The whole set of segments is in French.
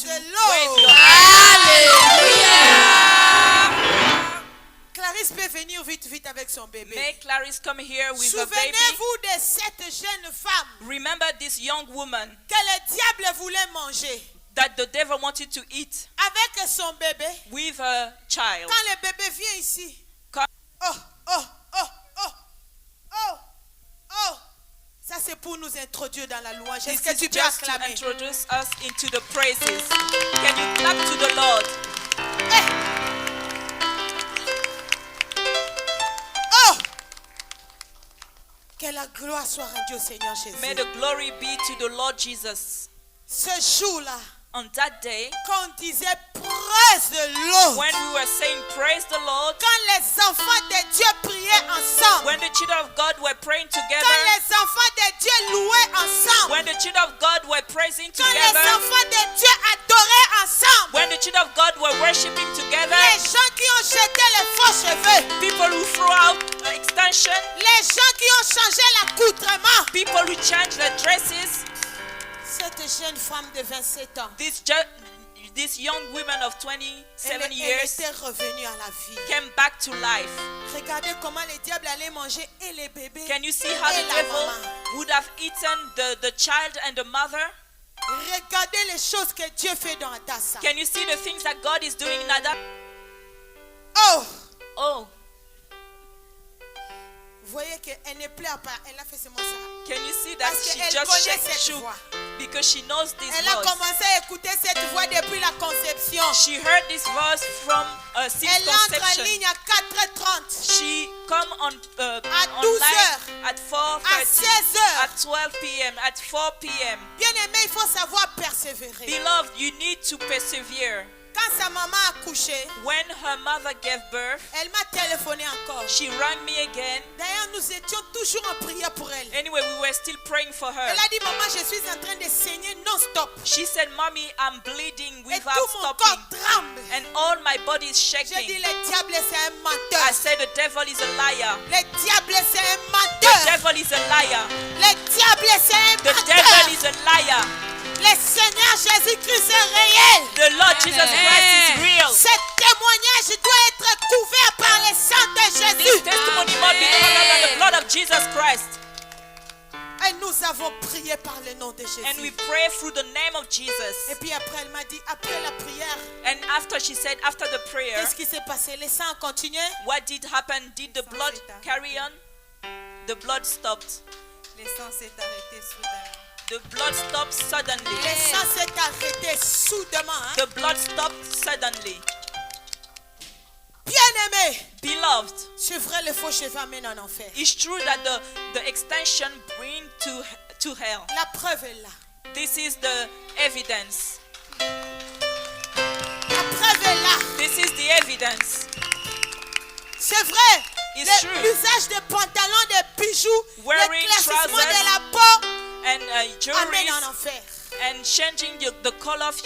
to the wave Lord. your hand. Alléluia. Clarisse peut venir vite avec son bébé. Make Clarice come here with a baby. Souvenez-vous de cette jeune femme Remember this young woman que le diable voulait manger that the devil wanted to eat avec son bébé. with her child. Quand le bébé vient ici, Come- oh. Ça c'est pour nous introduire dans la louange. Est-ce This que tu is peux just to acclamer? introduce us into the praises. Can you clap to the Lord? Oh! Que la gloire soit rendue au Seigneur Jésus. May the glory be to the Lord Jesus. Ce jour-là, On that day, quand on disait praise the Lord, when we were saying praise the Lord, quand les enfants de Dieu priaient ensemble, when the children of God were praying quand together, les enfants de Dieu louaient ensemble, when the children of God were praising quand les together, enfants de Dieu adoraient ensemble, when the children of God were worshiping together, les gens qui ont jeté les faux cheveux, people who threw out extension, les gens qui ont changé l'accoutrement, people who changed their dresses, cette jeune femme de 27 ans, this young woman of 27 elle years était revenue à la vie. came back to life. Regardez comment le diable allait manger et les bébés Can you see how et the la devil maman. would have eaten the child and the mother? Regardez les choses que Dieu fait dans Adassa. Can you see the things that God is doing in that? Oh! Oh, Vous voyez qu'elle ne pleure pas. Elle a fait seulement ça. can you see that Parce she qu'elle just connaît cette shook voix. because she knows this Elle a voice. commencé à écouter cette voix depuis la conception. She heard this voice from since Elle entre en conception. ligne à 4h30. She come on À 12 online heures. at 4:30, À 16 heures. at 12 p.m., at 4 p.m. Bien aimé, il faut savoir persévérer. Beloved, you need to persevere. Quand sa maman a couché, When her mother gave birth, elle m'a téléphoné encore. she rang me again. D'ailleurs, nous étions toujours en prière pour elle. Anyway, we were still praying for her. Elle a dit, maman, je suis en train de saigner non-stop. She said, Mommy, I'm bleeding Et without tout mon stopping. corps tremble. And all my body is J'ai dit, shaking. le diable, c'est un menteur. I said, the devil is a liar. Le diable, c'est un The menteur. devil is a liar. Le diable, c'est un The menteur. devil is a liar. Le Seigneur Jésus-Christ est réel. The Lord Jesus Christ is real. Ce témoignage doit être couvert par le sang de This Jésus. testimony must be covered by the blood of Jesus Christ. Et nous avons prié par le nom de And we Jésus. pray through the name of Et Jesus. puis après, elle m'a dit, après la prière, And after she said, after the prayer, qu'est-ce qui s'est passé? Le sang a continué? what did happen? Did the blood carry on? The blood stopped. Le sang s'est arrêté soudain. The blood stopped suddenly. Le sang s'est arrêté soudainement. Hein? The blood stopped suddenly. Bien-aimé, Beloved, c'est vrai, le faux cheveux amène en enfer. it's true that the extension bring to hell. La preuve est là. This is the evidence. La preuve est là. This is the evidence. C'est vrai. It's true. L'usage des pantalons, des bijoux, Wearing l'éclaircissement trousers de la peau And amène jewelry en enfer. and changing the color of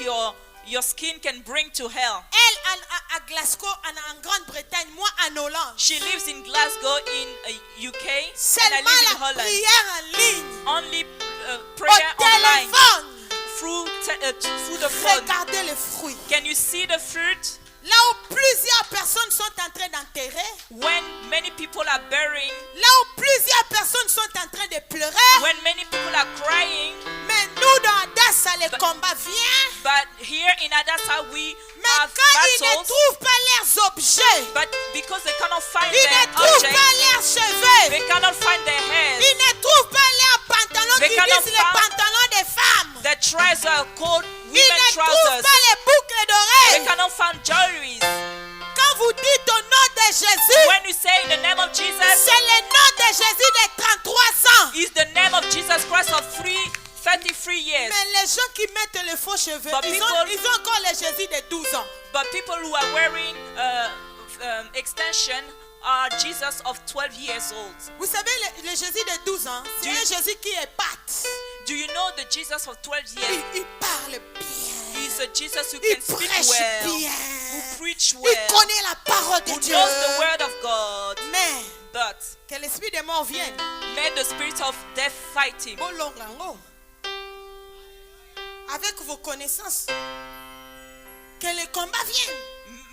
your skin can bring to hell. Elle à Glasgow, en Grande-Bretagne, moi en Hollande. She lives in Glasgow in UK and I Seulement live in la Holland. prière en ligne, Only au prayer online téléphone. through the phone. Regardez les fruits. Can you see the fruit? Là où plusieurs personnes sont en train d'enterrer, When many people are burying, là où plusieurs personnes sont en train de pleurer, when many people are crying, mais nous dans Adassa, le combat vient. but here in Adassa we Mais have quand ils ne battles, trouvent pas leurs objets, but because they cannot find ils their ne trouvent objects, pas leurs cheveux, they cannot find their hairs. ils ne trouvent pas leurs pantalons They qui cannot disent les find- pantalons des femmes. Their trousers are called Ils women ne trouvent trousers. pas les boucles They d'oreilles. cannot find jewelry. Quand vous dites au nom de Jésus, When you say the name of Jesus, c'est le nom de Jésus de 33 ans. is the name of Jesus Christ of 33 years. Mais les gens qui mettent les faux cheveux, But ils ont encore le Jésus de 12 ans. But people who are wearing extension are Jesus of 12 years old. Vous savez, le Jésus de 12 ans, c'est Du- un Jésus qui épate. Do you know the Jesus of 12 years? Il parle bien. He's a Jesus who Il can speak prêche well, bien. who preach Il well, connaît la parole de who Dieu. knows the word of God. Mais But que l'esprit de mort vienne. may the spirit of death fight him. Bon, longango. Avec vos connaissances, que les combats viennent,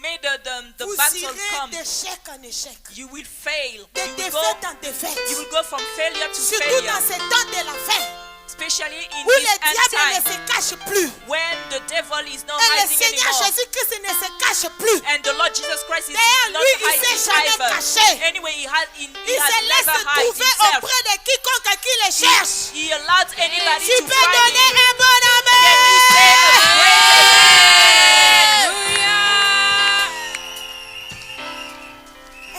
may the vous battle irez come. d'échec en échec, You will fail. de You will défaite en défaite. you will go from failure to Surtout failure. dans ces temps de la fin, Especially in où this le end diable ne time, se cache plus. when the devil is not Et le hiding Seigneur anymore. Jésus-Christ ne se cache plus. And the Lord Jesus Christ is D'ailleurs, not lui, il hiding s'est jamais either. caché. Anyway, he Il has se laisse never hide trouver himself. auprès de quiconque qui le cherche. He allows anybody Tu to peux find donner him. un bon Can you say a amen. great amen?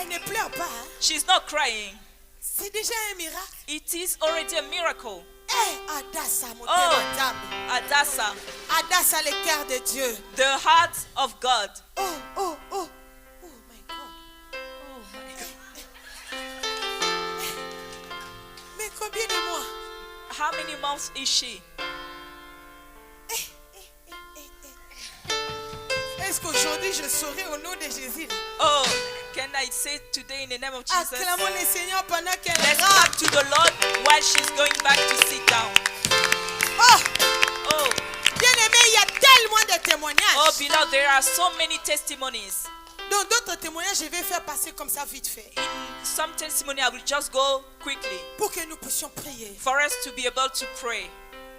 Elle ne pleure pas. Hein. She's not crying. C'est déjà un miracle. It is already a miracle. Adassa, mon Oh. témoignage. Adassa, Adassa, le cœur de Dieu. the heart of God. Oh, oh, oh. Oh my God. Oh my God. Mais combien de mois? How many months is she? Est-ce qu'aujourd'hui je saurai au nom de Jésus? Oh, can I say today in the name of Jesus? Acclamons le Seigneur pendant qu'elle Let's rentre. clap to the Lord while she's going back to sit down. Oh, Oh, bien-aimé, il y a tellement de témoignages. oh, beloved, there are so many testimonies. Dans d'autres témoignages, je vais faire passer comme ça vite fait. In some testimony, I will just go quickly Pour que nous puissions prier. for us to be able to pray,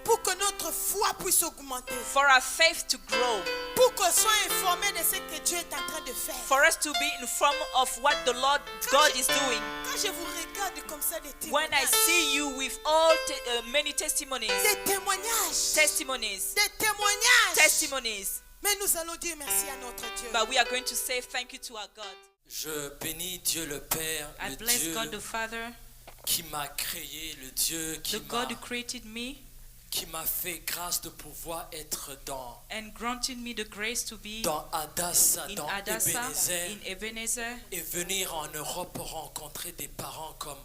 Pour que notre foi puisse augmenter. for our faith to grow, Pour qu'on soit informé de ce que Dieu est en train de faire. for us to be informed of what the Lord God is doing. Quand je vous regarde comme ça, des When I témoignages. see you with all many testimonies, Des témoignages. testimonies, Des témoignages. testimonies, Mais nous allons dire merci à notre Dieu. but we are going to say thank you to our God. Je bénis Dieu le Père, I le bless Dieu God the Father, qui m'a créé, le Dieu the God who created me qui m'a fait grâce de pouvoir être and granted me the grace to be dans Adassa, in dans Adassa, Ebenezer, in Ebenezer, et venir en Europe rencontrer des parents comme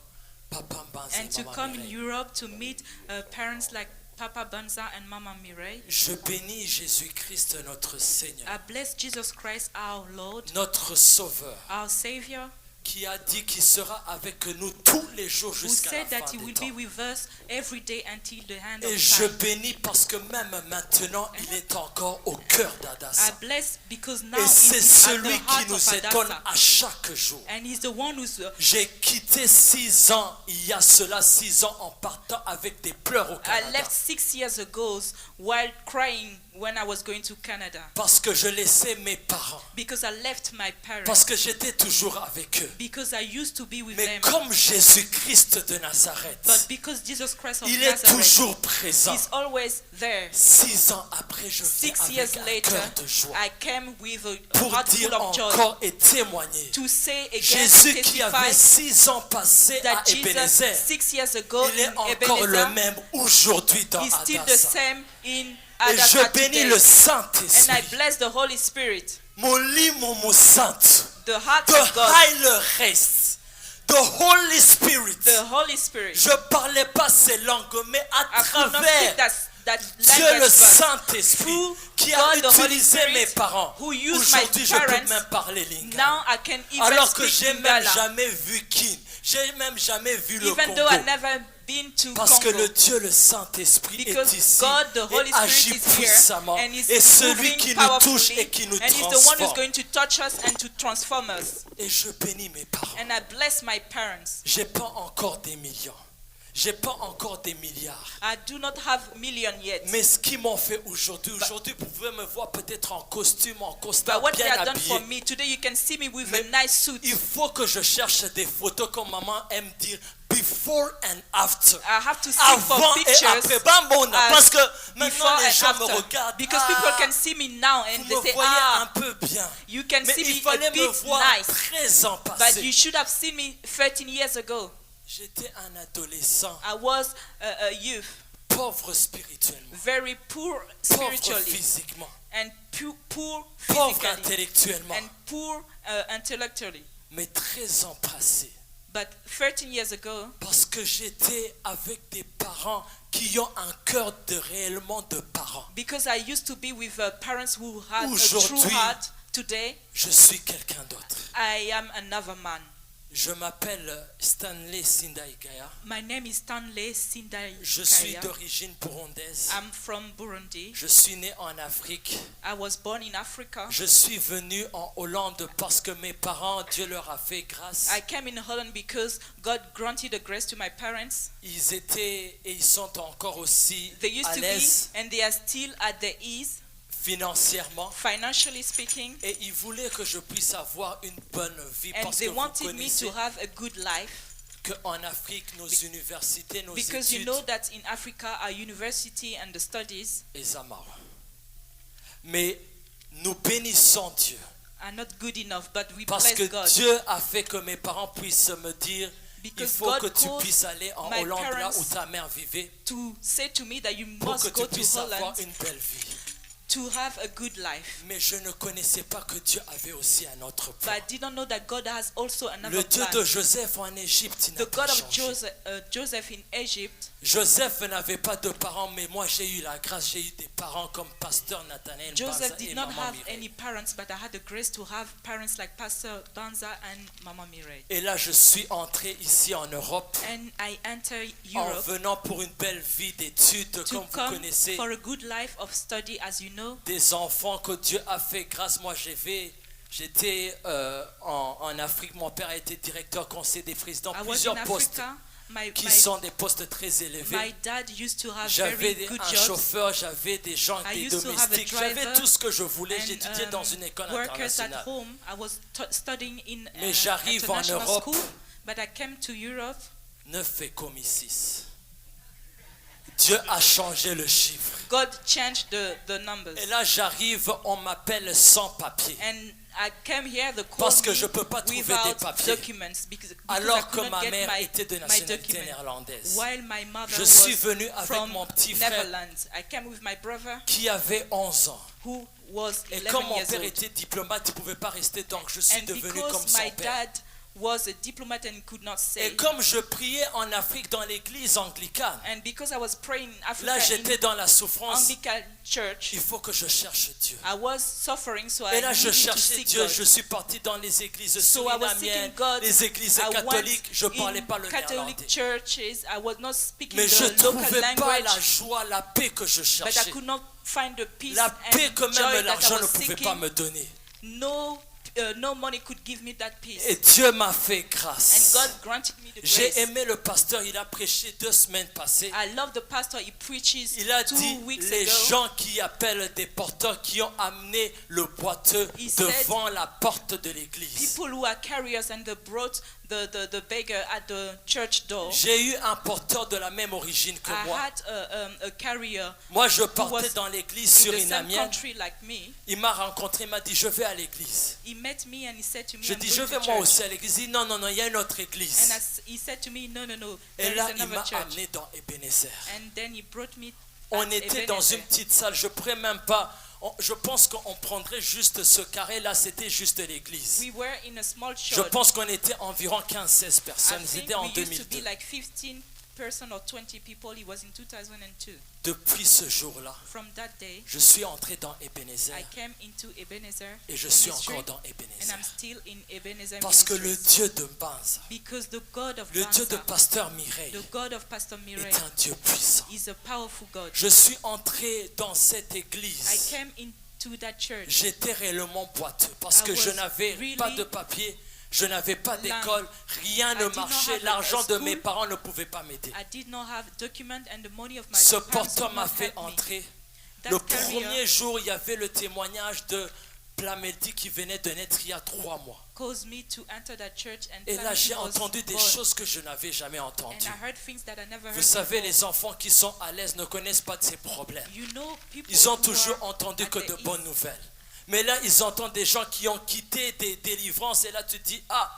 Papa Mbanza and et to Maman come in Mireille. Europe to meet parents like Papa Banza and Mama Mireille. Je bénis Jésus-Christ notre Seigneur, I bless Jesus Christ, our Lord, notre Sauveur, our Savior, qui a dit qu'il sera avec nous tous les jours who jusqu'à said la that fin He des will temps. be with us every day until the end Et of je time. bénis parce que même maintenant, il est encore au cœur I d'Adassa. bless because now Et c'est He's at celui the qui heart nous of étonne Adassa. à chaque jour. And He's the one who's J'ai quitté 6 ans, il y a cela 6 ans, en partant avec des pleurs au I Canada. left 6 years ago while crying when I was going to Canada Parce que je laissais mes parents. because I left my Parce parents que j'étais toujours avec eux. because I used to be with Mais them. comme Jésus-Christ de Nazareth, But because Jesus Christ of il est Nazareth toujours présent. is always there. 6 ans après, je viens 6 years avec un later, cœur de joie. I came with a Pour heart dire full of joy encore et témoigner. to say again, Jésus to qui avait testify 6 ans passés à that Jesus Ebenezer, 6 years ago il est in encore le Ebenezer même aujourd'hui dans is still the Adassa. same in Et je Adassa bénis today. le And I Saint-Esprit. bless the Holy Spirit, Molimo Sainte, the heart the of God, Heilige, the Holy Spirit. the Holy Spirit. Je parlais pas ces langues, mais à I could not speak travers that Dieu language, le but Saint-Esprit through qui a God, the Holy utilisé Spirit, mes parents. who used my Aujourd'hui, je peux parents, même parler lingala. now I can even Alors que speak j'ai même Lingala, jamais vu Kin, j'ai même jamais vu le even Congo. though I've never been to Parce que Congo. le Dieu, le Saint-Esprit Because est ici God, the Holy et agit Spirit is here puissamment. and is Et celui moving qui nous touche powerfully, et qui nous and He's the one who's transforme. going to touch us and to transform us. Et je bénis mes parents. And I bless my parents. J'ai pas encore des millions. J'ai pas encore des milliards. I do not have million yet. Mais ce qu'ils m'ont fait aujourd'hui, vous pouvez me voir peut-être en costume, en costard, But what they bien have done for habillé. me today, you can see me with Mais a nice suit. il faut que je cherche des photos comme maman aime dire before and after. I have to seek Avant for et pictures après. Bambona, as parce que maintenant before les and gens me after. regardent. Because people can see me now and vous they me say, voyez un ah, peu bien. you can Mais see il me fallait a me bit voir nice. 13 ans But passés. you should have seen me 13 years ago. J'étais un adolescent, I was a youth, pauvre spirituellement, very poor pauvre spiritually, physiquement, and poor pauvre physically, intellectuellement. and poor intellectually. Mais 13 ans passés, But 13 years ago, parce que j'étais avec des parents qui ont un cœur de réellement de parents. because I used to be with parents who had a true Aujourd'hui, heart, today Je suis quelqu'un d'autre. I am another man. Je m'appelle Stanley Sindaigaya. My name is Stanley Sindai. Je suis d'origine burundaise. I'm from Burundi. Je suis né en Afrique. I was born in Africa. Je suis venu en Hollande parce que mes parents, Dieu leur a fait grâce. I came in Holland because God granted a grace to my parents. Ils étaient et ils sont encore aussi They used à to be l'aise and they are still at their ease, financièrement. financially speaking. Et ils voulaient que je puisse avoir une bonne vie And parce they que vous wanted me connaissez to have a good life. qu'en Afrique, nos universités, nos Because you études, know that in Africa, our university and the studies et ça marche. Mais nous bénissons Dieu are not good enough, but we parce que bless God. Dieu a fait que mes parents puissent me dire il Because faut God que tu caused puisses aller en my Hollande là parents où ta mère vivait To say to me that you pour que must tu go to puisses avoir Holland une belle vie. to have a good life. Mais je ne connaissais pas que Dieu avait aussi un autre plan. But I did not know that God has also another Le Dieu plan. de Joseph en Égypte il n'a The pas God of changé. Joseph in Egypt. Joseph n'avait pas de parents, mais moi j'ai eu la grâce, j'ai eu des parents comme pasteur Nathanaël Banza Joseph et did not maman have Mireille. any parents, but I had the grace to have parents like Pastor Danza and Mama Mireille. Et là je suis entré ici en Europe And I enter en Europe venant pour une belle vie d'études, to comme vous come connaissez, for a good life of study, as you know. des enfants que Dieu a fait grâce. Moi j'étais en Afrique, mon père a été directeur conseiller des présidents, I was in plusieurs postes Africa. qui sont des postes très élevés. My dad used to have J'avais very good un jobs. chauffeur, j'avais des gens, I des used to have a domestiques, j'avais driver tout ce que je voulais. and, J'étudiais dans une école workers at internationale. home. I was studying in Mais j'arrive en international Europe. school, but I came to Europe. 9 et commis 6. Dieu a changé le chiffre. God changed the numbers. Et là j'arrive, on m'appelle sans papier. And I came here the Parce que je peux pas trouver des without papiers. documents because I Alors que could not ma get mère my, était de my nationalité document. néerlandaise. While my mother Je suis was venu avec from mon petit frère Netherlands. I came with my brother qui avait 11 ans. who was Et 11 comme mon years père old. était diplomate, il ne pouvait pas rester, donc je suis And devenu comme because son my père. dad was a diplomat and could not say. Et comme je priais en Afrique dans l'église anglicane, And because I was praying in Africa là in j'étais dans la souffrance. Anglican church, Il faut que je cherche Dieu. I was suffering, so Et I là je needed to cherchais seek Dieu. God. Je suis parti dans les églises So I was surinamiennes, seeking God. les églises I catholiques. Je ne went parlais in pas le Catholic néerlandais. churches. I was not speaking Mais je ne the local trouvais pas la language, joie, la paix que je but I cherchais. could not find the peace La paix and que joy même that I l'argent ne was pouvait pas seeking. me donner. No money could give me that peace. Et Dieu m'a fait And grâce. God granted me the J'ai grace. aimé le pasteur, il a prêché 2 semaines passées. I love the pastor. He preaches Il a 2 dit, weeks les ago. gens qui appellent des porteurs, qui ont amené le boiteux He said, devant la porte de l'église. People who are carriers and they brought the beggar at the church door. J'ai eu un porteur de la même origine que I moi. had a carrier Moi, je was partais dans l'église in the same surinamienne. country like me. Il m'a rencontré, il m'a dit, je vais à l'église. He met me and he said to me, Je I'm dis, going je to vais moi church. aussi à l'église. Il dit, non, non, non, il y a une autre église. And he said to me, no, Et there là, is il another m'a church. amené dans Ebenezer. And then he brought me On at était dans Ebenezer. une petite salle, je ne pourrais même pas. Je pense qu'on prendrait juste ce carré là, c'était juste l'église. We were in a small Je church. pense qu'on était environ 15-16 I personnes. think C'était en we used to 2002. be like 15 person or 20 people. It was in 2002. Depuis ce jour-là, From that day, je suis entré dans Ebenezer I came into Ebenezer et je suis ministry, encore dans and Ebenezer. I'm still in Ebenezer Parce que le ministries. Dieu de Banza, Because the God of le Dieu de Banza, Pasteur Mireille, the God of Pastor Mireille, est un Dieu puissant. is a powerful God. Je suis entré dans cette I église. came into that church. J'étais réellement boiteux parce I que je was n'avais really pas de papier, je n'avais pas d'école, rien I ne did not marchait, have a l'argent de school. mes parents ne pouvait pas m'aider. I did not have document and the money of my Ce parents porteur could m'a not fait help me. entrer. That Le carrier premier jour, il y avait le témoignage de Plameldi qui venait de naître il y a 3 mois. caused me to enter that church, and Et là, Plameldi j'ai was entendu des born. choses que je n'avais jamais And entendues. I heard things that I never heard Vous savez, before. les enfants qui sont à l'aise ne connaissent pas de ces problèmes. You know, people Ils ont who toujours are entendu at que the de ease. bonnes nouvelles. Mais là, ils entendent des gens qui ont quitté des délivrances. Et là, tu te dis, ah,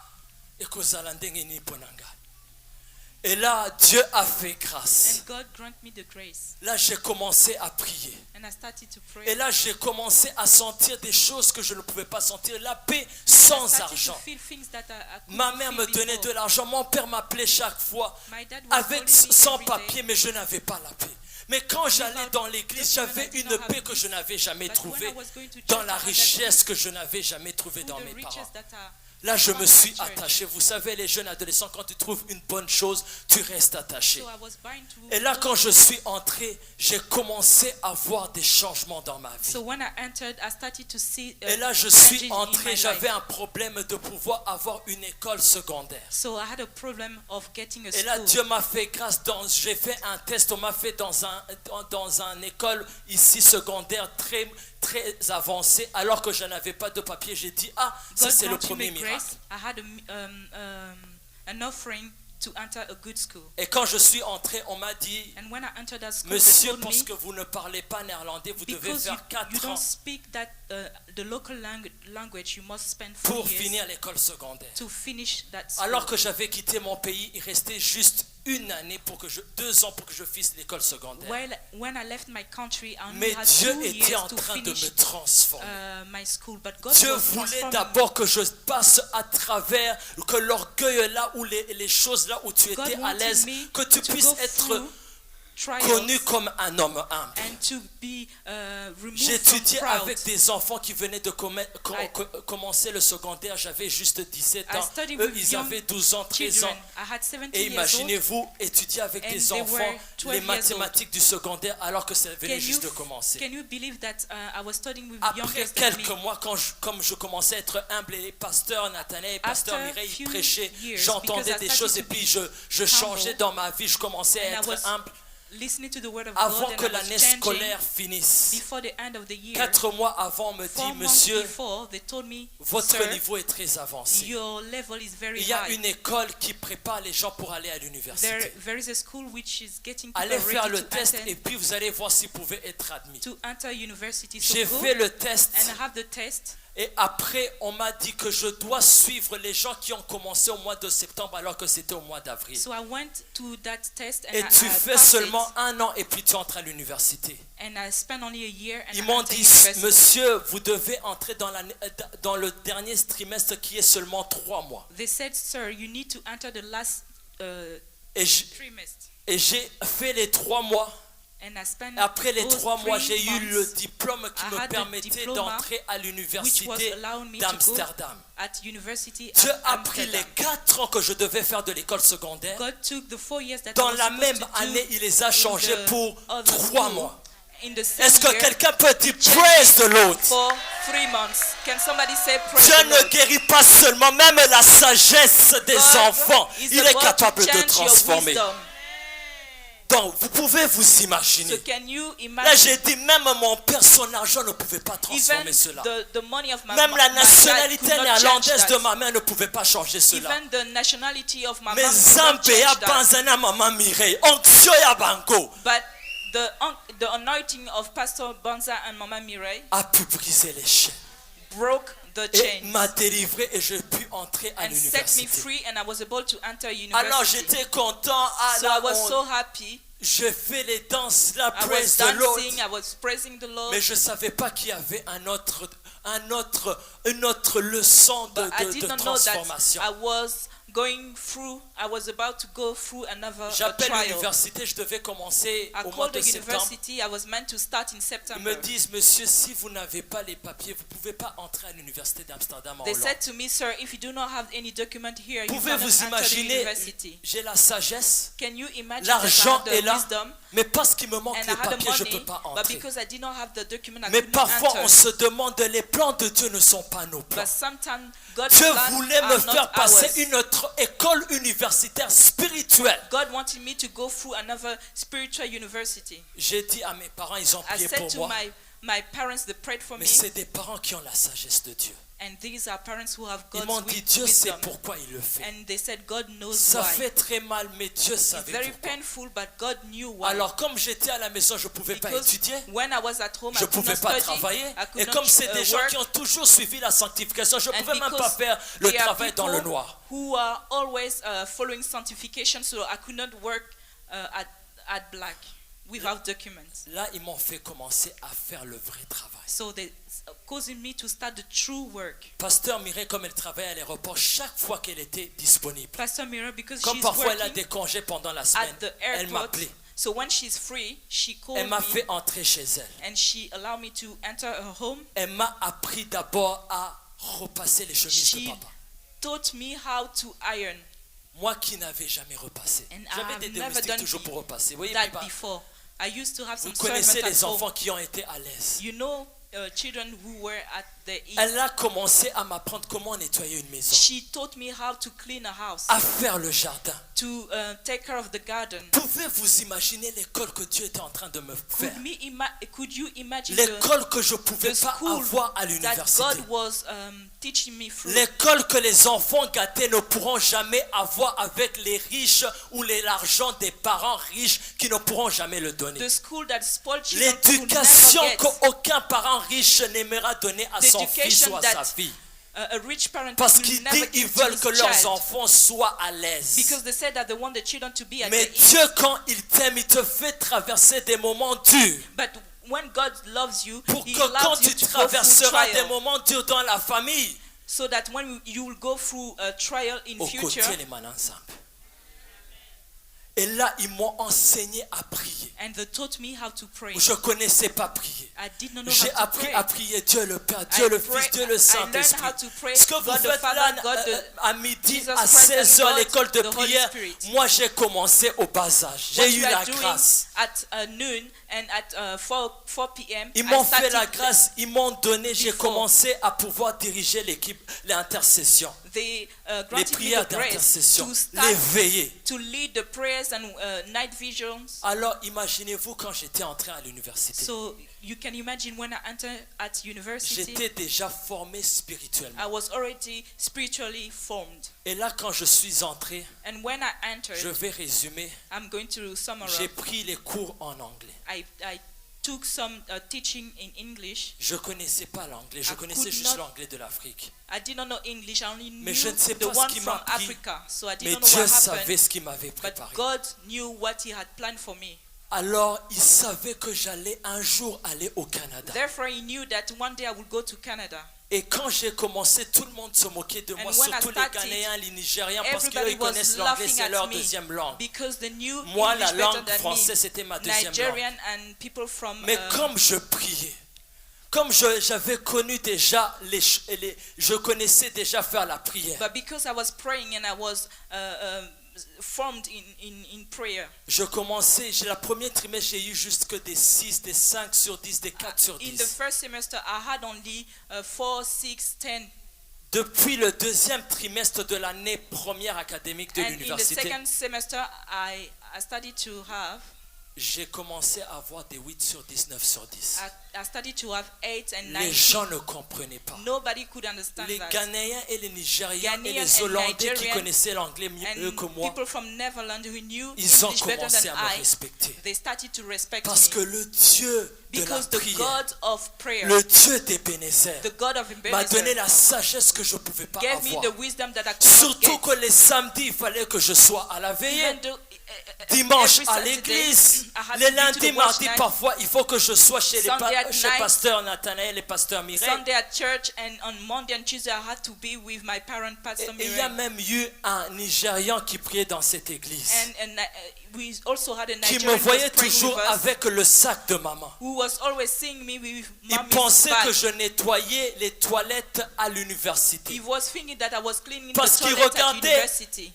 et là, Dieu a fait grâce. And God grant me the grace. Là, j'ai commencé à prier. And I started to pray. Et là, j'ai commencé à sentir des choses que je ne pouvais pas sentir. La paix I sans started argent. to feel things that I couldn't Ma mère feel me donnait before. de l'argent. Mon père m'appelait chaque fois My dad was avec calling me sans every papier, day. mais je n'avais pas la paix. Mais quand j'allais Without dans l'église, document, j'avais I did une not have paix que peace. je n'avais jamais But when trouvée I was going to dans church, la I had that richesse que je n'avais jamais trouvée through dans the mes riches parents. that I Là, je me from suis the church. attaché. Vous savez, les jeunes adolescents, quand tu trouves une bonne chose, tu restes attaché. So I was bound to Et là, go. quand je suis entré, j'ai commencé à voir des changements dans ma vie. So when I entered, I started to see Et là, je changes suis in entré, my j'avais life. un problème de pouvoir avoir une école secondaire. So I had a problem of getting a Et là, school. Dieu m'a fait grâce. J'ai fait un test, on m'a fait dans un école ici secondaire très avancé, alors que je n'avais pas de papier. J'ai dit, ah, ça God c'est le granted me premier miracle. grace. I had an offering to enter a good school. Et quand je suis entré, on m'a dit, And when I entered that school, they monsieur, told parce me, que vous ne parlez pas néerlandais, vous devez because you faire 4 don't ans speak the local language, you must spend 4 pour years finir l'école secondaire. to finish that school. Alors que j'avais quitté mon pays, il restait juste 2 ans pour que je finisse l'école secondaire. When I left my country, I only Mais had Dieu 2 était years en to train de finish me transformer. my school. But God Dieu was voulait transforming me. d'abord que je passe à travers, que l'orgueil là où les choses là où tu God étais à wanted l'aise, me que tu to puisses go être through trials connu comme un homme humble. and to be removed J'ai from étudié proud. avec des enfants qui venaient de commencer le secondaire, j'avais juste 17 I ans, studied eux with ils young avaient 12 ans, 13 children. ans. I had 17 Et years old. imaginez-vous étudier avec And des they enfants were 12 les years mathématiques du secondaire alors que ça venait Can juste de you, commencer. can you believe that I was studying with Après youngers than quelques me? mois, comme je commençais à être humble, et pasteur Nathanaël et pasteur After Mireille few prêchaient, years, j'entendais because I des started choses to et puis be je changeais humble, dans ma vie, je commençais à and I être was humble. Listening to the word of Avant God, que and I was l'année changing. scolaire finisse, Before the end of the year, 4 mois avant, on me 4 dit, months monsieur, before, they told me, votre sir, niveau est très avancé. your level is very Il y a high. une école qui prépare les gens pour aller à l'université. There is a school which is getting Allez people faire ready le to test attend et puis vous allez voir si vous pouvez être admis. to enter university. So J'ai go fait le test. and have the test. Et après, on m'a dit que je dois suivre les gens qui ont commencé au mois de septembre alors que c'était au mois d'avril. So I went to that test and Et I tu fais passed seulement it, 1 an et puis tu entres à l'université. and I spent only a year and Ils I m'ont entered dit, university. monsieur, vous devez entrer dans le dernier trimestre qui est seulement 3 mois. They said, sir, you need to enter the last Et trimester. j'ai fait les 3 mois. And I spent Après les those 3 mois, 3 j'ai eu le months diplôme qui I me had the permettait diploma d'entrer à which was l'université allowing me to go d'Amsterdam. at university Dieu at a pris les Amsterdam. 4 ans que je devais faire de l'école secondaire. God took the 4 years that I Dans was la supposed même to do année, il les a changés in the pour other 3 school. mois. In the same Est-ce que year, quelqu'un peut dire changed praise the Lord? for 3 months. Can somebody say praise Dieu the Lord? ne guérit pas seulement, même la sagesse des God enfants, is il est about to capable de change your transformer. wisdom. Donc, vous pouvez vous So imaginer. can you Là, imagine j'ai dit, même mon père, son argent ne pouvait pas even transformer cela. the money of my Même la my dad nationalité could not néerlandaise change de that. ma mère ne pouvait pas changer cela. Even the nationality of my Mais mom could not Zambé a change that. banzana maman Mireille, onction ya bango But the anointing of Pastor Banza and Mama Mireille a pu briser les chaînes broke the et chains m'a délivré et je pu entrer à and set me l'université. free, and I was able to enter Alors university. j'étais content. So I was so happy. Je fais les danses, la I was praise the Lord. dancing, I was praising the Lord. Mais je ne savais pas qu'il y avait une autre leçon But I de did not know that transformation. I was about to go through another J'appelle trial. l'université, je devais commencer I au mois called de the septembre. university. I was meant to start in Ils September. me disent, monsieur, si vous n'avez pas les papiers, vous ne pouvez pas entrer à l'université d'Amsterdam en They Hollande. said to me, sir, if you do not have any document here, you Pouvez-vous cannot enter the imaginer, university. j'ai la sagesse, Can you imagine l'argent that I est had the là, wisdom mais parce qu'il me manque and les I had the papiers, je ne money, peux pas but entrer. because I did not have the document, I Mais could not parfois, on enter. se demande, les plans de Dieu ne sont pas nos plans. But sometimes God's Dieu plans voulait me are faire not passer ours. une autre école universitaire spirituelle. God wanted me to go through another spiritual university. J'ai dit à mes parents, ils ont I prié said pour to moi, my parents, they prayed for mais me, c'est des parents qui ont la sagesse de Dieu. and these are parents who have Ils God's m'ont dit, Dieu sait wisdom. pourquoi il le fait. And they said God knows Ça why. fait très mal, mais Dieu It's savait very pourquoi. painful, but God knew why. Alors, comme j'étais à la maison, je ne pouvais pas Because étudier. when I was at home, Je I ne could pouvais not pas study, travailler. I could Et not comme c'est des gens work, qui ont toujours suivi la sanctification, je ne and pouvais même pas because faire le there are travail dans le people noir. who are always following sanctification, so I could not work at black without documents. Là, ils m'ont fait commencer à faire le vrai travail. So they causing me to start the true work. Pasteur Mireille, comme elle travaillait à l'aéroport, chaque fois qu'elle était disponible, Pastor Mira, because comme she's parfois elle a working des congés pendant la at semaine, the elle airport, m'appelait. so when she's free, she Elle called m'a me fait entrer chez elle. and she allowed me to enter her home. Elle m'a appris d'abord à repasser les chemises de She papa. taught me how to iron. Moi qui n'avais jamais repassé. And J'avais I des have never domestiques done toujours pour repasser. Vous voyez, That Biba, before. I used to have vous some connaissez servants les at enfants home. qui ont été à l'aise. You know, children who were at the ease. Elle a commencé à m'apprendre comment nettoyer une maison, She taught me how to clean a house, à faire le jardin. to take care of the garden. Pouvez-vous imaginer l'école que Dieu était en train de me faire? Could you imagine L'école que je ne pouvais the pas school avoir à that l'université. God was teaching me through? L'école que les enfants gâtés ne pourront jamais avoir avec les riches ou l'argent des parents riches qui ne pourront jamais le donner. The school that spoiled children could never L'éducation get. qu'aucun parent riche n'aimera donner à The son fils education ou à that sa fille. A rich parent Parce will qu'ils never disent give ils to veulent his que leurs child. enfants soient à l'aise. Because they said that they want the children to be at Mais the ease. Dieu, quand il t'aime, il te fait traverser des moments durs. But when God loves you, Pour He que quand allows you tu to go through traverseras des trial, moments durs dans la famille, so that when you will go through a trial in au future, côté les mains ensemble. Et là, ils m'ont enseigné à prier. and they taught me how to pray. Je ne connaissais pas prier. I did not know J'ai how to appris pray. à prier Dieu le Père, Dieu le Fils, Dieu le I learned Saint-Esprit. how to pray Ce que vous God the faites Father, là God the à midi, Jesus à Christ, 16h, and God, l'école de the Holy prière, Spirit. moi j'ai commencé au bas âge. What J'ai eu you are la doing grâce. at noon and at 4 p.m. Ils I m'ont fait started la grâce, ils m'ont donné, j'ai before. commencé à pouvoir diriger l'équipe, les They les granted me prières the grace d'intercession, to start les veillées. to lead the prayers and night visions. Alors imaginez-vous quand j'étais entré à l'université. So you can imagine when I entered at university, J'étais déjà formé spirituellement. I was already spiritually formed. Et là quand je suis entré, And when I entered, je vais résumer, I'm going to summarize. j'ai pris les cours en anglais. I took some teaching in English. Je ne connaissais pas l'anglais, je I connaissais could juste not- l'anglais de l'Afrique. I did not know English. I only Mais knew je ne sais the pas ce one qui from m'a pris, Africa. So I did Mais not know Dieu what savait happened. ce qu'il m'avait But préparé. God knew what He had planned for me. Alors il savait que j'allais un jour aller au Canada. Therefore, He knew that one day I would go to Canada. Et quand j'ai commencé, tout le monde se moquait de moi, And when I surtout les started, Ghanéens, les Nigériens, parce Everybody qu'ils connaissent was l'anglais, laughing c'est at leur me deuxième langue. because they knew Moi, English la better langue than française, me. c'était ma deuxième langue. Nigerian and people from Mais comme je priais, comme j'avais connu déjà, je connaissais déjà faire la prière. but because I was praying and I was formed in prayer. Je commençais, la première trimestre, j'ai eu juste que des 6, des 5 sur 10, des 4 sur In the 10. first semester, I had only 4, 6, 10. Depuis le deuxième trimestre de l'année première académique de And in the l'université, second semester, I started to have j'ai commencé à avoir des 8 sur 10, 9 sur 10. I started to have 8 and 9. Les gens ne comprenaient pas. Nobody could understand Les that. Ghanéens et les Nigériens et Ghanaians les and Hollandais qui Nigerians connaissaient l'anglais mieux And que moi, people from Netherlands who knew ils ont English better commencé than à me I, respecter. they started to respect Parce que me. le Dieu de la Because the prière, God of prayer, le Dieu d'Ébenezer, the God of m'a donné Ebenezer, la sagesse que je ne pouvais pas gave me avoir. the wisdom that I could not Surtout get. que les samedis, il fallait que je sois à la veillée. Even though, Dimanche every à Saturday, l'église. I had Les to be to lundis, the watch mardis, night. parfois, il faut que je sois chez Sunday at chez night. pasteur Nathanaël et pasteur Mireille. Sunday at church, and on Monday and Tuesday I had to be with my parent, Pastor Et il y a Mireille. même eu un Nigérian qui priait dans cette église, And we also had a qui Nigerian me who voyait was praying toujours with us, avec le sac de maman. who was always seeing me with Il mommy's pensait bag. que je nettoyais les toilettes à He l'université. was thinking that I was cleaning Parce the qu'il toilet at regardait university.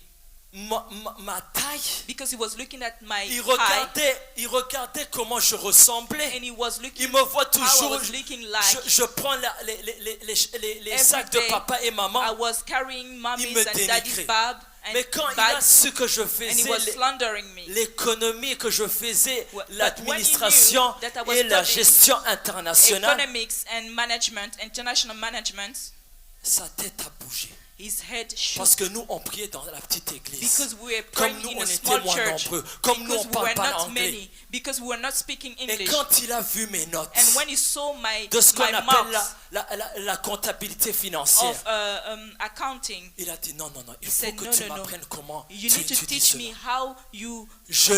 Ma taille, Because he was looking at my il height, regardait comment je ressemblais. and he was looking Il me voit how I toujours, was looking like. je prends les Every sacs de day, papa et I maman. was carrying mommy's me and daddy's dénigrait. bag Mais quand il a bags, su que je and he faisais was slandering me. l'économie, que je faisais But when he l'administration knew that I was et la studying gestion internationale, Economics and management, international management, sa tête a bougé. his head shook. Parce que nous, on priait dans la petite église. Because we were Comme praying nous, in on a était small moins church. nombreux. Comme nous, on Because we parle were pas not l'anglais. many. Because we were not speaking Et English. quand il a vu mes notes And when he saw de ce qu'on my appelle marks la comptabilité financière, of accounting, il a dit non, il He faut said, que no, tu no, no. m'apprennes comment you tu need to étudies teach cela. me how you Je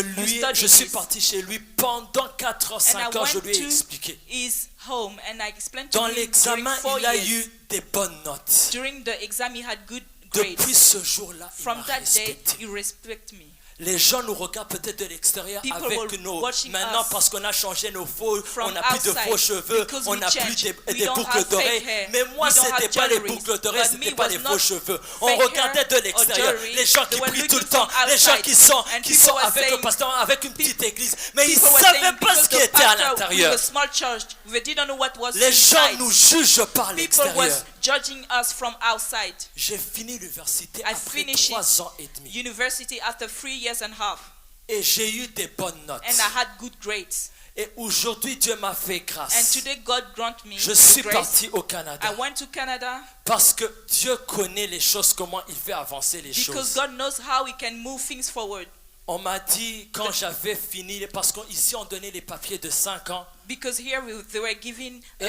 suis this. parti chez lui pendant 4 heures, And 5 I heures, je went lui ai to expliqué. his home and I explained to Dans him during l'examen, 4 il a years. eu des bonnes notes. During the exam, he had good grades. Depuis ce jour-là, il From m'a that day, respecté. he respected me. Les gens nous regardent peut-être de l'extérieur People avec were nos... watching Maintenant, us parce qu'on a changé nos faux, from on n'a plus de outside, faux cheveux, because on we n'a plus changed. des We don't boucles have d'oreilles. fake hair. Mais moi, We don't c'était have pas les jewelries. boucles d'oreilles, But me c'était pas was les not faux cheveux. On fake regardait de hair l'extérieur. or jewelry. Les gens They qui were prient tout le looking from temps, les gens outside. qui sont And people were avec le saying- pasteur, avec une petite église. Mais ils ne People were savaient saying pas ce because qui the était à pastor with l'intérieur. a small church, we didn't know what was Les gens inside. nous jugent par People l'extérieur. was judging us from outside. J'ai fini l'université I après finished 3 ans et demi. University after 3 years and a half, Et j'ai eu des bonnes notes. and I had good grades. Et aujourd'hui, Dieu m'a fait And grâce. today God grant me Je suis grace. parti au I Canada went to Canada parce que Dieu connaît les choses, comment il fait avancer les because choses. God knows how He can move things forward. On m'a dit quand j'avais fini, parce qu'ici on donnait les papiers de 5 ans. Because here they were giving Et-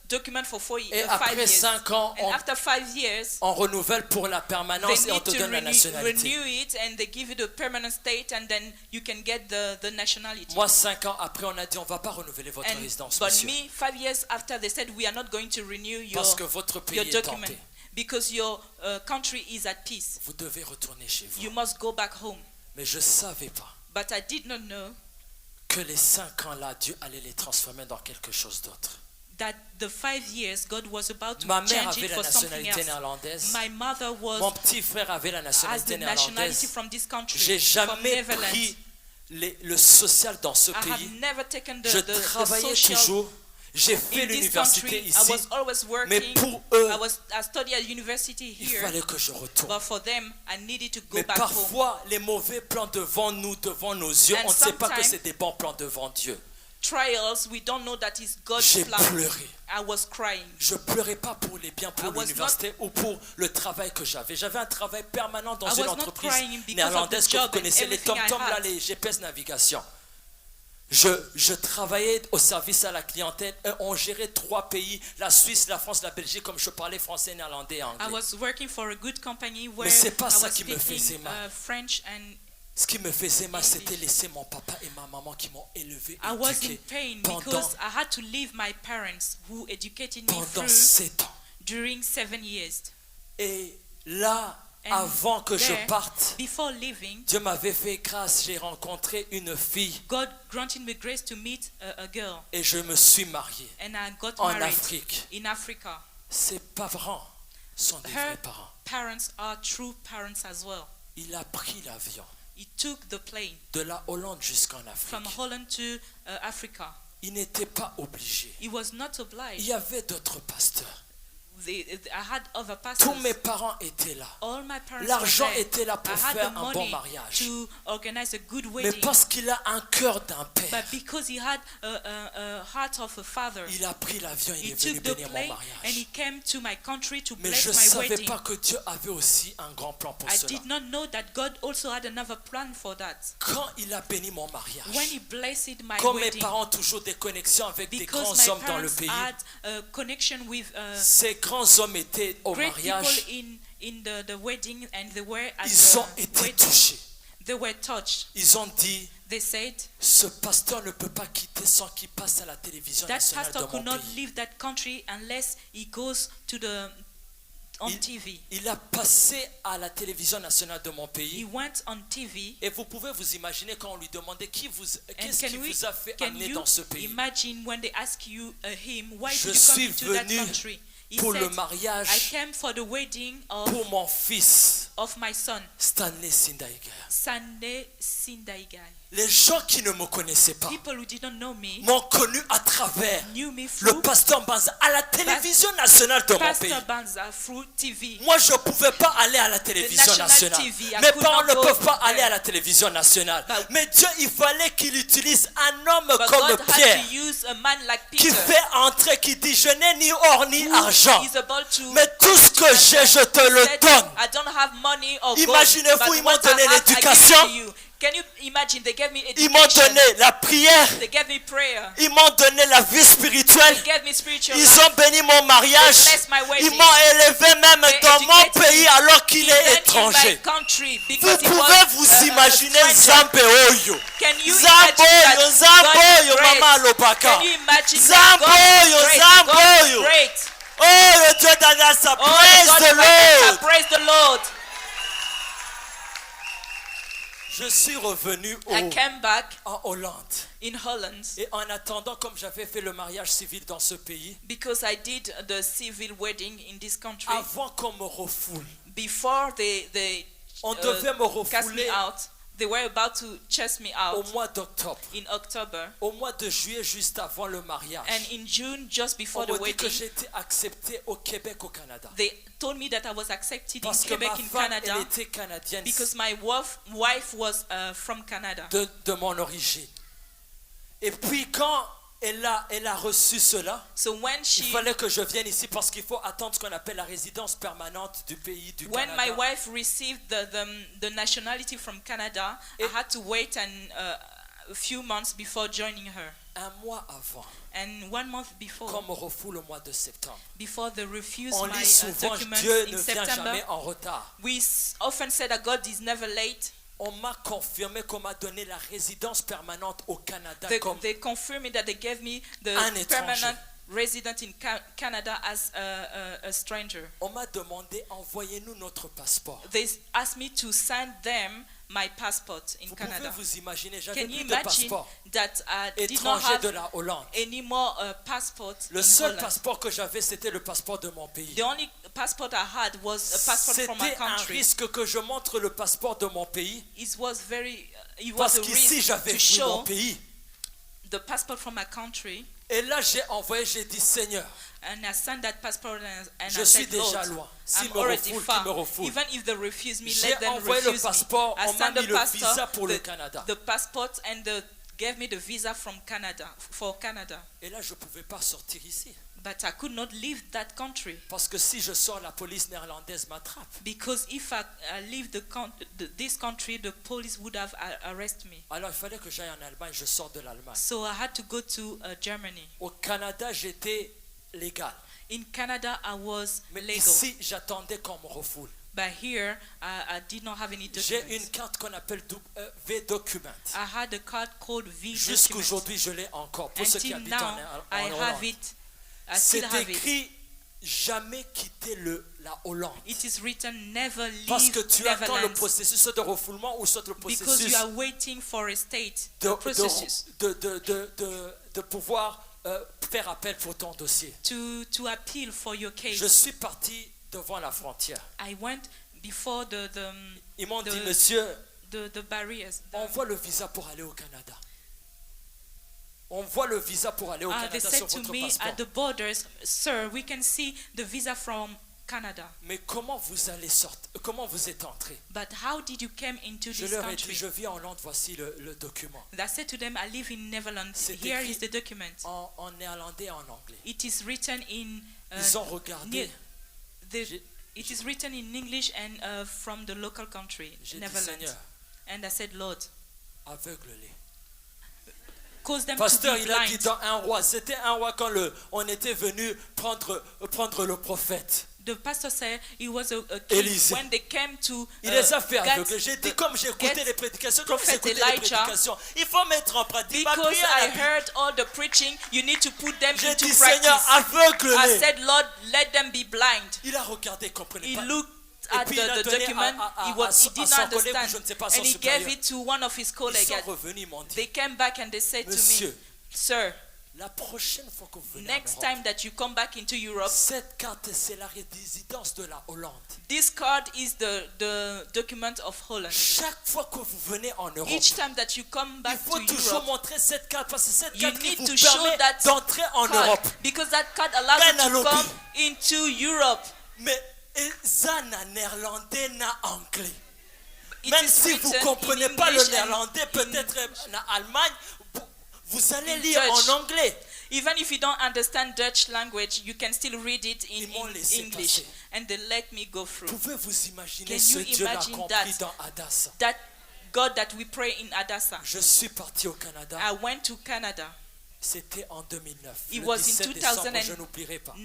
document for 5 Et après years. 5 ans, And after 5 years, on renouvelle pour la permanence they et on need te to donne la nationalité. renew it, and they give you the permanent state, and then you can get the nationality. Moi, 5 ans après, on a dit on ne va pas renouveler votre résidence, But monsieur, me, 5 years after, they said we are not going to renew parce que votre pays your est en document paix. because your country is at peace. Vous devez retourner chez You vous. must go back home. Mais je ne savais pas But I did not know que les 5 ans-là, Dieu allait les transformer dans quelque chose d'autre. that the 5 years God was about to Ma mère change avait it la for something nationalité else. néerlandaise. My mother was Mon petit frère avait la as the nationalité nationality néerlandaise. from this country, J'ai from jamais Netherlands. pris le social dans ce I have pays. never taken Je the travaillais social toujours. J'ai fait in this l'université country. I ici. was always Mais working. pour eux, I studied at university il here, fallait que je retourne. but for them, I needed to go Mais back home. parfois, les mauvais plans devant nous, devant nos yeux, And on ne sait pas que sometimes- c'est des bons plans devant Dieu. Trials, we don't know that is God's J'ai plan. pleuré. I was crying. Je pleurais pas pour les biens pour I was l'université ou pour le travail que j'avais. J'avais un travail permanent dans I une was not entreprise crying because of néerlandaise the que vous job and connaissez, les everything I tom-toms, là, had. les GPS navigation. Je travaillais au service à la clientèle et on gérait 3 pays, la Suisse, la France, la Belgique, comme je parlais français, néerlandais et I anglais. was working for a good company where c'est pas I ça was qui me faisait speaking mal. French, and Ce qui me faisait mal, c'était laisser mon papa et ma maman qui m'ont élevé, I was in éduqué pain pendant, because I had to leave my parents who educated me pendant through 7 ans. during 7 years. Et là, And avant que je there, parte, before leaving, Dieu m'avait fait grâce, j'ai rencontré une fille God granted me grace to meet a girl, et je me suis marié and I got en married Afrique. in Africa. Ses parents sont des Her vrais parents. parents are true parents as well. Il a pris l'avion He took the plane de la Hollande jusqu'en from Afrique. Holland to Africa. Il n'était pas obligé. He was not Il obliged. y avait d'autres pasteurs. I had other Tous pastors. mes parents étaient là. All my parents L'argent were there. était là pour I had faire the un bon money mariage. to organize a good Mais wedding. parce qu'il a un cœur d'un père, But because he had a heart of a father, il a pris l'avion et il he est venu took the bénir mon plane and he mariage. came to my country to Mais bless je ne my savais wedding. pas que Dieu avait aussi un grand plan pour I cela. did not know that God also had another plan for that. Quand il a béni mon When mariage, he blessed my comme mes wedding, parents ont toujours des connexions avec des because grands my hommes dans le parents pays, had a connection with ces grands hommes étaient au great people mariage, in the wedding, and they were at ils ont the été wedding. touchés. They were touched. Ils ont dit, They said ce pasteur ne peut pas quitter sans qu'il passe à la télévision that nationale de pastor mon could not pays. leave that country unless he goes to on TV. Il a passé à la télévision nationale de mon He pays. went on TV. Et vous pouvez vous imaginer quand on lui demandait qu'est-ce And qui vous a fait can amener you dans ce pays. imagine when they ask you him, why Je did you come suis into that venu country? He pour le said, I mariage came for the wedding pour mon fils of my son, Stanley Sindaiga. Sunday Sindaigai. Les gens qui ne me connaissaient pas People who didn't know me m'ont connu à travers knew me le through pasteur Banza à la télévision nationale de mon pays. Pastor Banza through TV. Moi, je ne pouvais pas aller à la télévision national nationale. TV, I Mes could parents not ne go peuvent pas there. aller à la télévision nationale. But- Mais Dieu, il fallait qu'il utilise un homme But comme God Pierre had to use a man like qui Peter, fait entrer, qui dit, je n'ai ni or ni argent. who is able to Mais tout ce que j'ai, je te le said, donne. I don't have money or gold, Imaginez-vous, but ils m'ont what I donné have, I give it l'éducation. to you. Can you imagine? They gave me Ils m'ont education. donné la prière. They gave me prayer. Ils m'ont donné la vie spirituelle. They gave me spiritual Ils life. ont béni mon mariage. They blessed my wedding. Ils m'ont élevé même They dans mon educated me pays alors qu'il est Even in my étranger. country, Vous because he pouvez was vous a imaginer stranger. Zambeoyo. Can you Zamboyo, imagine that Zamboyo, God Mama is great? Lobaka. Can you imagine Zamboyo, that God is great? Zamboyo. God is great. Oh, le Dieu d'Anasa, Oh, praise God the is great. Lord. Praise the Lord. Je suis revenu I came back en Hollande. in Holland Et en attendant, comme j'avais fait le mariage civil dans ce pays, because I did the civil wedding in this country. avant qu'on me refoule, Before they on devait me cast me refouler out, they were about to chase me au out mois d'octobre. in October. Au mois de juillet, juste avant le mariage. And in June, just On before the me dit que wedding, j'ai été accepté au Québec, au Canada. they told me that I was accepted in Parce que Quebec, ma in femme, elle Canada, était canadienne because my wife was from Canada. de mon origine. Et puis quand elle a reçu cela, So when il she, fallait que je vienne ici parce qu'il faut attendre ce qu'on appelle la résidence permanente du pays du when my Canada. wife received the nationality from Canada, I had to wait a few months before joining her. Un mois avant, And 1 month qu'on before, me refoule au mois de septembre. before they refused On my lit souvent documents Dieu in ne vient September, jamais en retard. we often said that God is never late. On m'a confirmé qu'on m'a donné la résidence permanente au Canada They, comme they confirmed me that they gave me the un étranger. permanent resident in Canada as a stranger. on m'a demandé envoyez-nous notre passeport. They asked me to send them my passport in Vous Canada. pouvez vous imaginer, j'avais Can you plus de imagine passeport that I did not étranger de have la Hollande. any more passport Le in seul Holland? passeport que j'avais, c'était le passeport de mon pays. The only passport I had was a passport from my C'était un country. risque que je montre le passeport de mon pays It was parce a qu'ici risk j'avais to pris mon show pays. the passport from my country, Et là j'ai envoyé, j'ai dit Seigneur, and I sent that passport and je I suis said, déjà Lord, loin. S'ils I'm me already refoulent, far. qu'ils me refoulent. Even if they refuse me, J'ai let them envoyé le refuse me. passeport, I on m'a sent the mis le visa pour le passport, Canada. the passport, and gave me the visa from Canada for Canada. Et là je ne pouvais pas sortir ici. But I could not leave that country Parce que si je sors, la police néerlandaise m'attrape. because if I leave this country, the police would have arrested me. Alors il fallait que j'aille en Allemagne, je sors de l'Allemagne. So I had to go to Germany. Au Canada, j'étais légal. In Canada, I was Mais legal, ici, j'attendais qu'on me refoule. but here I did not have any J'ai documents. une carte qu'on appelle V-Document. I had a card called V document. Jusqu'aujourd'hui, je l'ai encore. Pour ceux qui Until habitent now, en I Hollande. have it. I still C'est have it. écrit jamais quitter la Hollande. It is written, never Parce que leave tu attends le Netherlands, processus soit de refoulement ou soit le because processus you are waiting for a state de, processus de pouvoir faire appel pour ton dossier. to appeal for your case. Je suis parti devant la frontière. I went before Ils m'ont The- dit, monsieur, the barriers. on voit le visa pour aller au Canada. On voit le visa pour aller au They Canada said sur to votre me passeport. at the borders, sir, we can see the visa from Canada. Mais comment vous allez sortir? Comment vous êtes entré? But how did you come into Je this leur ai dit, country? je vis en Hollande, voici le document. I said to them, I live in Netherlands. C'est Here écrit is the document. En néerlandais et en anglais. It is written in Ils ont regardé. J'ai it is written in English and from the local country, dit, Netherlands. Seigneur, And I said, Lord, aveugle-les. cause them Pasteur, to be il a dit blind. dans un roi. C'était un roi quand on était venu prendre le prophète. The pastor said he was a king. Élisée. When they came to Il les a fait get aveugles. J'ai dit, the- comme j'ai écouté get les prédications, comme j'ai Prophet écouté les Elijah, prédications, il faut mettre en pratique. Ma because prière, I heard all the preaching, you need to put them j'ai into dit, practice. Seigneur, I aveugle-les. said, Lord, let them be blind. Il a regardé, il ne comprenait He pas. looked Et at puis il a the donné document. à He did not son collègue ou je ne understand. sais pas, son And he gave supérieur. it to one of his Ils colleagues. sont revenus, ils m'ont dit, They came back and they said to me, Monsieur, Sir, la prochaine fois que vous venez next en time Europe, that you come back into Europe, cette carte, c'est la résidence de la Hollande. this card is the document of Holland. Chaque fois que vous venez en Europe, Each time that you come il back faut to toujours Europe, montrer cette carte parce que c'est cette you carte qui need vous to show permet that d'entrer en card, Europe. because that card allows Ben you to alobi. come into Europe. Mais ça n'a néerlandais, n'a anglais. It Même is si vous ne written comprenez in pas le English and néerlandais, in- peut-être en Allemagne, vous allez in lire Dutch. en anglais. Even if you don't understand Dutch language, you can still read it Ils m'ont in laissé English. passer. And they let me go through. Pouvez-vous imaginer Can ce you Dieu-là imagine compris that? dans Hadassah? That God that we pray in Adassa. Je suis parti au Canada. I went to Canada. C'était en 2009. It Le was in 17 décembre, 2009. je n'oublierai pas.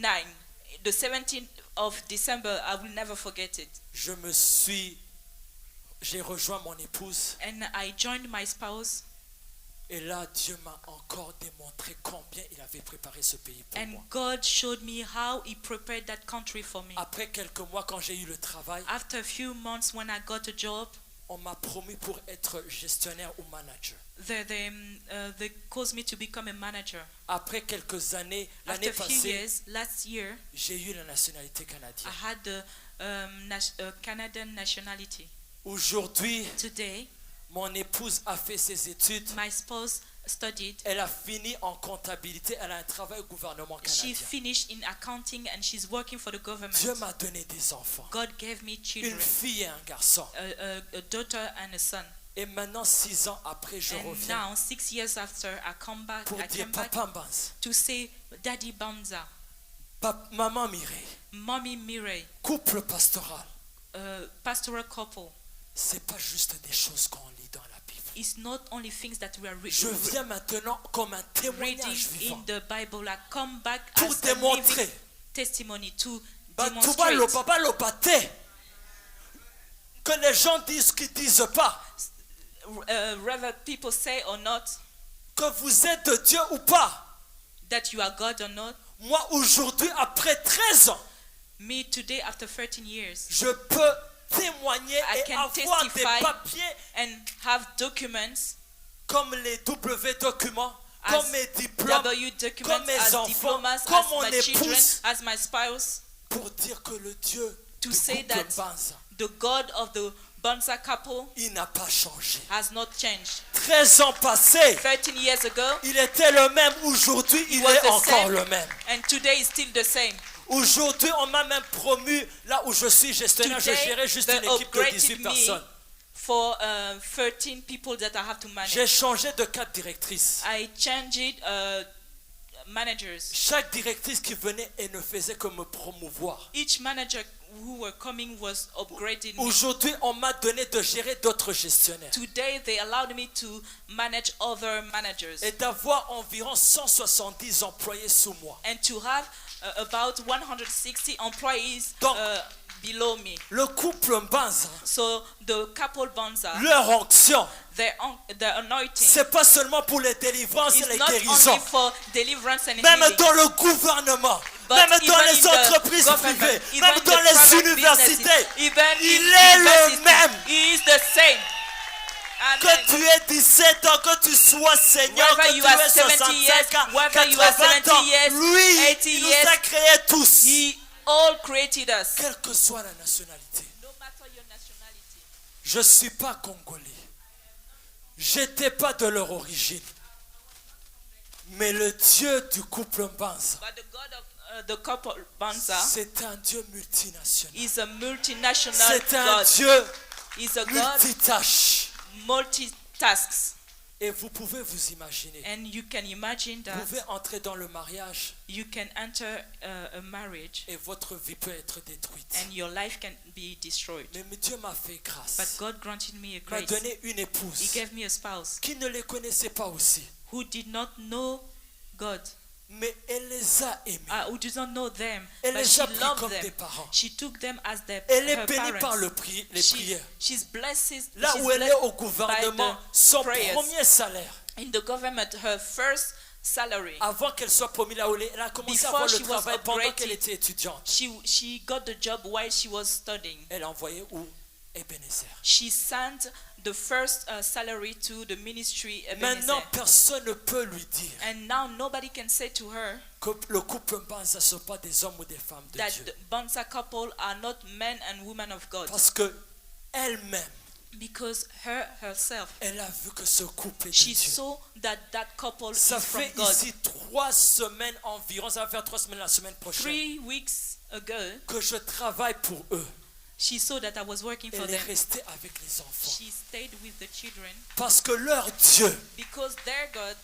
The 17th of December, I will never forget it. J'ai rejoint mon épouse And I joined my spouse, et là Dieu m'a encore démontré combien il avait préparé ce pays pour and moi. God showed me how He prepared that country for me. Après quelques mois quand j'ai eu le travail, After a few months, when I got a job, on m'a promu pour être gestionnaire ou manager. They caused me to become a manager. Après quelques années, l'année After a few passée, years, last year, j'ai eu la nationalité I canadienne. had the Canadian nationality. Aujourd'hui, Today, mon épouse a fait ses études. my spouse studied. Elle a fini en comptabilité. Elle a un travail au gouvernement She canadien. finished in accounting and she's working for the government. Dieu m'a donné des enfants. God gave me Une children, fille et un garçon. a daughter and a son. Et maintenant, 6 ans après, je And reviens now, 6 years after, I come back. pour I dire came back Papa Mbanza, to say, Daddy Banza, Maman Mireille, Mommy Mireille, couple pastoral, pastoral couple. c'est pas juste des choses qu'on lit dans la Bible. It's not only things that we are Je viens maintenant comme un témoignage reading vivant in the Bible. I come back pour as a démontrer. living testimony to Tuba demonstrate. lo papa lo pate. Que les gens disent qu'ils disent pas. Whether people say or not Que vous êtes de Dieu ou pas. that you are God or not. Moi aujourd'hui, après 13 ans, Me today, after 13 years, je peux témoigner I et can avoir des testify papiers and have documents, comme les W documents, as comme mes diplômes, W comme documents, mes as enfants, diplomas, comme as mon my children, épouse, as my spouse, pour dire que le Dieu to du say couple that Mbanza, the God of the Banza couple il n'a pas changé. has not changed. 13 ans passés, 13 years ago, il était le même. Aujourd'hui, il was est the encore same. le même. and today is still the same. Aujourd'hui, on m'a même promu, là où je suis gestionnaire, je Today, gérais juste they une équipe de 18 upgraded me personnes. for 13 people that I have to manage. J'ai changé de cadre directrice. I changed managers. Chaque directrice qui venait et ne faisait que me promouvoir. Each manager who were coming was upgrading me. Aujourd'hui, on m'a donné de gérer d'autres gestionnaires Today they allowed me to manage other managers et d'avoir environ 170 employés sous moi. and to have about 160 employees Donc, below me. Le couple Mbanza, So the couple Banza, leur onction, their anointing c'est pas seulement pour les délivrances et is les not guérisons. only for deliverance and Même healing, dans le gouvernement, but même dans even les in the entreprises government, privées, even même the dans les private universités, businesses, even il in est le universities, même. He is the same. Amen. Que tu aies 17 ans, que tu sois seigneur, Whether que you tu are aies 70 65 ans, years, whether you are 80 ans, 70 years, lui, 80 il nous years, a créés tous. He all created us. Quelle que soit la nationalité. No matter your nationality. Je ne suis pas congolais. J'étais pas de leur origine. Mais le Dieu du couple Mbanza, But the God of the couple Banza c'est un Dieu multinational. is a multinational C'est un God. Dieu He's a God multitâche. multitasks. Et vous pouvez vous imaginer. And you can imagine Vous that pouvez entrer dans le mariage you can enter a marriage et votre vie peut être détruite. and your life can be destroyed. Mais Dieu m'a fait grâce. But God granted me a Il m'a grace. donné une He épouse gave me a spouse qui ne les connaissait pas aussi. who did not know God, Mais elle les a aimés. who did not know them, Elle but les she a pris loved comme des them. parents. She took them as their Elle est her bénie par parents. les prières. She's blessed. Là she's où elle est blessed au gouvernement, son prayers. premier salaire, in the government. Her first salary. avant qu'elle soit promue là où elle a commencé à Before avoir le she was travail pendant upgraded. qu'elle était étudiante. She got the job while she was studying. Elle a envoyé où Ebenezer. She sent the first salary to the ministry Maintenant, Ebenezer. personne ne peut lui dire And now nobody can say to her que le couple Mbanza ne sont pas des hommes ou des femmes de that Dieu. the Banza couple are not men and women of God. Parce que elle-même, Because herself, elle a vu que ce couple est de she Dieu. saw that couple Ça is from fait God. ici 3 semaines environ, ça va faire 3 semaines la semaine prochaine, 3 weeks ago, que je travaille pour eux. she saw that I was working for Elle est them. restée avec les enfants. She stayed with the children Parce que leur Dieu because their God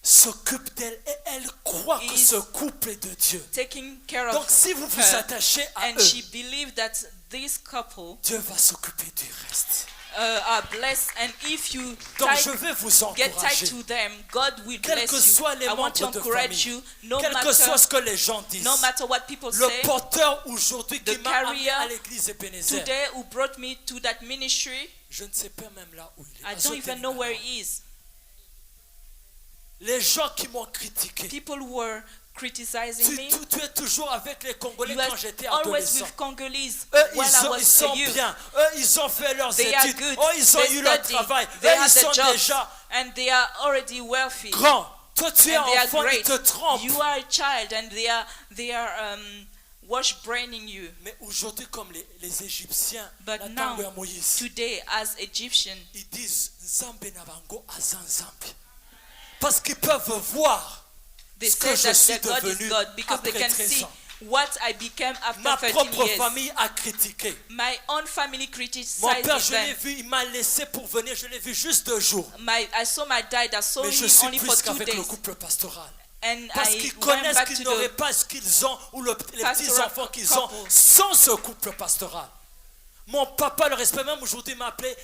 s'occupe d'elle et elle croit que is ce couple est de Dieu. taking care Donc of si vous vous her, attachez à and eux, she believed that this couple Dieu va s'occuper du reste. are blessed, and if you Donc je vais vous get tied encourager. to them, God will Quels bless que you. soient les I want to membres de encourage famille, you, no quel que soit ce que les gens disent, no matter what people le say. porteur aujourd'hui qui The m'a amené carrier à l'église Ebenezer, Today, who brought me to that ministry, je ne sais pas même là où il est. I don't even know where he is. Les gens qui m'ont critiqué, People who were criticizing me. Tu es toujours avec les Congolais You are quand j'étais always adolescent. with Congolese Eux, when I ils was sont a youth. bien. Eux, ils ont fait leurs They are études. good. Oh, ils ont They eu leur study. travail. They Eux, have ils their sont jobs. déjà And they are already wealthy. grands. Toi, tu es And they are enfant, ils great. te trompent. You are a child and they are wash braining you. Mais aujourd'hui, comme les Égyptiens, But la now, tango ya Moïse, today, as Egyptian, ils disent Nzambe na bango aza Nzambe. Parce qu'ils peuvent voir they ce que say je suis that their God is devenu God because they après can 13 see ans. what I became after Ma 13 propre years. famille a critiqué. My own family Mon criticized père, je l'ai them. vu, il m'a laissé pour venir, je l'ai vu juste 2 jours. I saw my dad. I saw Mais je him suis only for plus 2 qu'avec le days. couple pastoral. And Parce I qu'ils went connaissent back qu'ils to n'auraient the pas ce qu'ils ont ou les pastoral petits-enfants qu'ils ont couple. sans ce couple pastoral. Mon papa, le respect, même aujourd'hui, m'a appelé.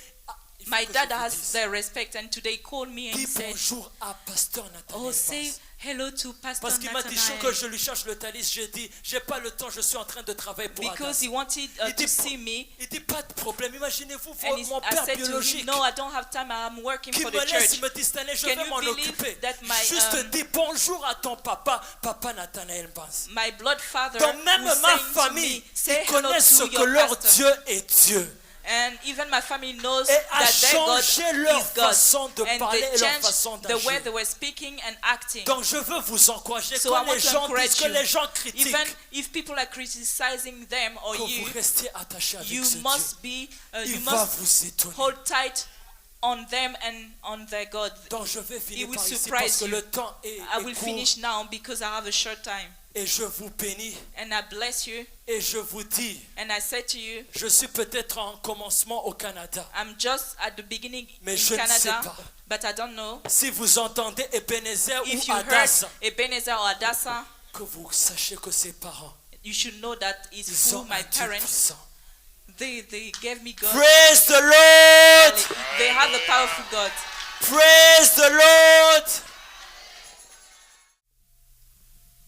Il faut My que dad je vous has dise. their respect, and today he called me and Dis he said, bonjour à Pasteur Nathanaël. "Oh, say hello to Pastor Parce qu'il m'a dit que Nathanael." je lui cherche le talis. J'ai dit, j'ai pas le temps, je suis en train de travailler pour Because Adas. he wanted Il to dit, see me, il dit pas de problème. Imaginez-vous and mon I père said to biologique him, "No, I don't have time. I'm working qui for me the laisse, church." il me dit cette année, je Can vais you m'en believe occuper. that my, Juste dis bonjour à ton papa, Papa Nathanaël Mbans. My blood father Donc même was ma saying to famille, me, "Say ils hello connaissent ce to que your leur pastor." Dieu est Dieu. And even my family knows Et a that their God changé leur is God. façon de And parler they et leur changed façon the way d'agir. they were speaking and acting. Donc je veux vous encourager So I quand want les to gens disent encourage que you. les gens critiquent, Even if people are criticizing them or que you, vous restiez attachés avec you ce Dieu. must be, Il you va must vous étonner. hold tight on them and on their God. Donc je vais He finir will par ici surprise parce que you. le temps est I will court finish now because I have a short time. et je vous bénis And I bless you. et je vous dis, And I say to you, je suis peut-être en commencement au Canada. I'm just at the beginning Mais in je ne sais Canada, pas. but I don't know. Si vous entendez Ebenezer If ou you Adas, heard Ebenezer or Adassa, que vous sachiez que ses parents, you should know that it's ils through ont my un Dieu parents. puissant. They gave me God. Praise the Lord! They have a powerful God. Praise the Lord!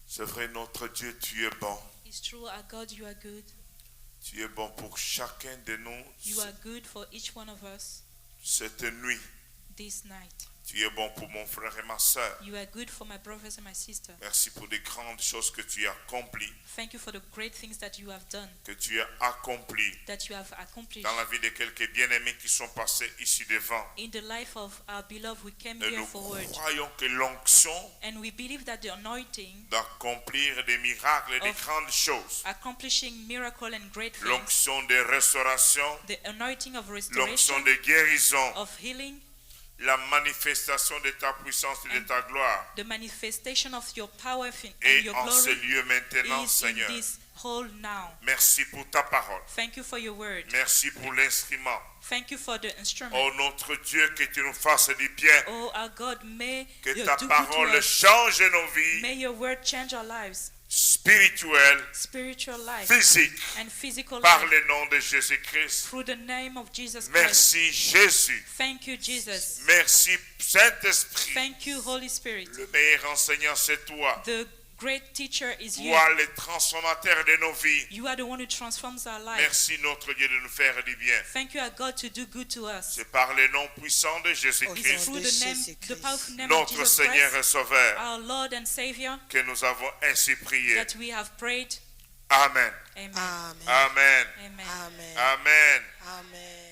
C'est vrai, notre Dieu, tu es bon. It's true, our God, you are good. Tu es bon pour chacun de nous You are good for each one of us cette nuit. this night. Tu es bon pour mon frère et ma soeur. You are good for my brothers and my sisters. Merci pour les grandes choses que tu as accomplies, Thank you for the great things that you have done, que tu as accomplies that you have accomplished dans la vie de quelques bien-aimés qui sont passés ici devant. in the life of our beloved. We came Et here nous forward, croyons que l'onction and we believe that the anointing d'accomplir des miracles et des Of- grandes choses, accomplishing miracle and great things, l'onction de restauration, the anointing of l'onction restoration, de guérison, of healing, la manifestation de ta puissance et de ta gloire the manifestation of your power and est your en ce glory lieu maintenant, is in Seigneur. this hall now. Merci pour ta parole. Thank you for your word. Merci pour l'instrument. Thank you for the instrument. Oh notre Dieu, que tu nous fasses du bien, Oh, our God, may que you ta do good parole to us. change nos vies May your word change our lives, spirituelles, spiritual life physiques, and physical par life, le nom de Jésus-Christ. through the name of Jesus Christ. Merci Jésus. Thank you, Jesus. Merci Saint-Esprit. Thank you, Holy Spirit. Le meilleur enseignant, c'est toi. The great teacher is you. Toi, le transformateur de nos vies. You are the one who transforms our life. Merci notre Dieu de nous faire du bien. Thank you, our God, to do good to us. C'est par le nom puissant de Jésus-Christ, Through the name, the powerful name of notre Jesus Seigneur et Christ, Sauveur, our Lord and Savior, que nous avons ainsi prié. that we have prayed. Amen. Amen. Amen. Amen. Amen. Amen. Amen. Amen.